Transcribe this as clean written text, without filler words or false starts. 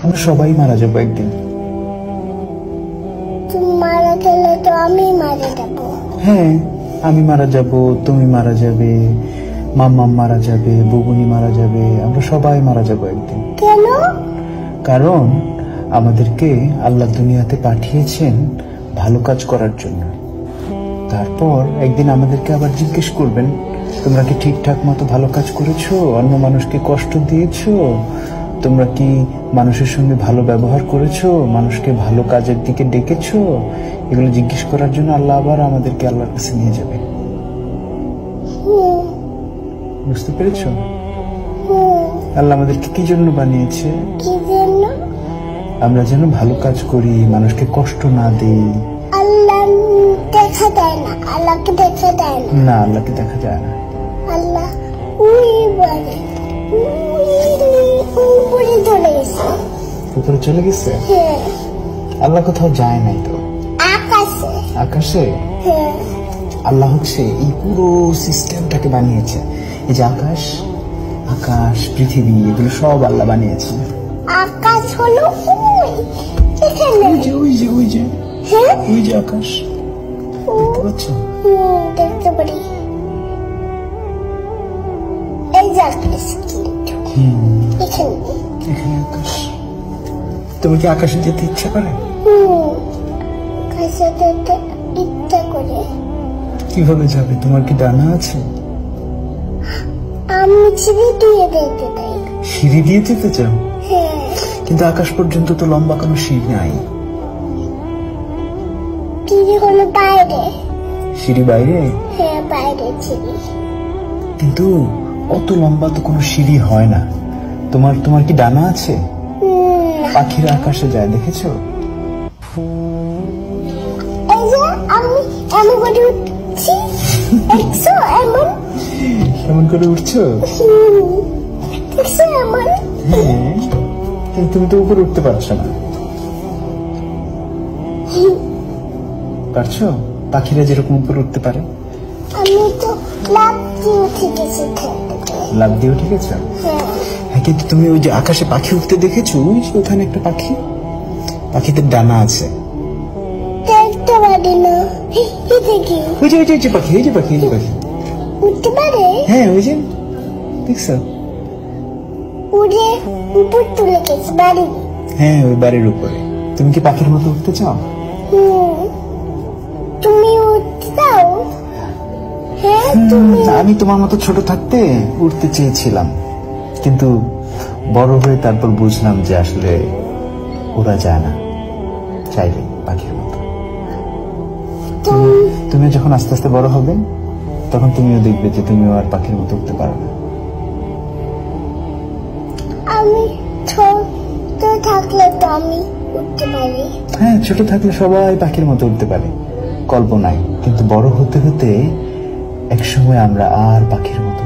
আমরা সবাই মারা যাবো একদিন। তুমি মারা গেলে তো আমি মারা যাবো। হ্যাঁ, আমি মারা যাব, তুমি মারা যাবে, মাম্মা মারা যাবে, বুবুনি মারা যাবে, আমরা সবাই মারা যাবো একদিন। কেন? কারণ আমাদেরকে আল্লাহ দুনিয়াতে পাঠিয়েছেন ভালো কাজ করার জন্য। তারপর একদিন আমাদেরকে আবার জিজ্ঞেস করবেন, তোমরা কি ঠিকঠাক মতো ভালো কাজ করেছো? অন্য মানুষকে কষ্ট দিয়েছো? তোমরা কি মানুষের সঙ্গে ভালো ব্যবহার করেছো? মানুষকে ভালো কাজের দিকে ডেকেছো? এগুলো জিজ্ঞেস করার জন্য আল্লাহ আবার আমাদেরকে আল্লাহর কাছে নিয়ে যাবে। বুঝতে পেরেছো? আল্লাহ আমাদেরকে কি জন্য বানিয়েছে? কি জন্য? আমরা যেন ভালো কাজ করি, মানুষকে কষ্ট না দিই। আল্লাহ দেখা দেয় না, আল্লাহকে দেখা দেয় না। না, আল্লাহকে দেখা যায় না। আল্লাহ ওই বাড়ি উপরে চলে গেছে। উপরে চলে গেছে? হ্যাঁ। আল্লাহ কোথাও যায় নাই তো। আকাশে। আকাশে? হ্যাঁ। আল্লাহ হচ্ছে এই পুরো সিস্টেমটাকে বানিয়েছে। এই যে আকাশ, আকাশ, পৃথিবী, এগুলো সব আল্লাহ বানিয়েছে। আকাশ হলো ওই এখানে। ওই যে ওই যে ওই যে হ্যাঁ, ওই যে আকাশ দেখতে পাচ্ছ? দেখতে পারি। এই যে আকাশ, এখানে এখানে আকাশ। তোমার কি আকাশে যেতে ইচ্ছা করে? আকাশে যেতে ইচ্ছা করে। কিভাবে যাবে? তোমার কি ডানা আছে? আমি সিঁড়ি দিয়ে যেতে চাই। সিঁড়ি দিয়ে যেতে চাও? হ্যাঁ। কিন্তু আকাশ পর্যন্ত তো লম্বা কোনো সিঁড়ি নাই। সিঁড়ি হলো বাইরে। সিঁড়ি বাইরে? হ্যাঁ, বাইরে সিঁড়ি। কিন্তু অত লম্বা তো কোনো সিঁড়ি হয় না। তোমার কি ডানা আছে? পাখিরা আকাশে যায়, দেখেছো? এই যে আমি এমন করে উঠছি, দেখছো? এমন করে উঠছো? দেখছো এমন? হ্যাঁ, কিন্তু তুমি তো উপরে উঠতে পারছো না। পারছো? পাখিরা যেরকম উপরে উঠতে পারে। আমি তো লাফ দিয়ে উঠে গেছি। লাফ দিয়ে উঠে গেছো? হ্যাঁ, কিন্তু তুমি ওই যে আকাশে পাখি উঠতে দেখেছো? ওই যে ওখানে একটা পাখি, পাখিদের ডানা আছে। দেখতে পারি না। দেখি ওই যে ওই যে পাখি, এই যে পাখি, এই যে পাখি উঠতে পারে। হ্যাঁ, ওই যে দেখছো? উড়ে উপর তুলে গেছে বাড়ি। হ্যাঁ, ওই বাড়ির উপরে। তুমি কি পাখির মতো উঠতে চাও? তুমি উঠতে চাও? হ্যাঁ, তুমি। আমি তোমার মতো ছোট থাকতে উঠতে চেয়েছিলাম, কিন্তু বড় হয়ে তারপর বুঝলাম যে আসলে ওরা যায় না চাইলে পাখির মতো। তুমি যখন আস্তে আস্তে বড় হবে তখন তুমিও দেখবে যে তুমিও আর পাখির মতো উঠতে পারো না। আমি ছোট থাকলে তো আমি উঠতে পারি। হ্যাঁ, ছোট থাকলে সবাই পাখির মতো উঠতে পারে কল্পনায়, কিন্তু বড় হতে হতে একসময় আমরা আর পাখির মতো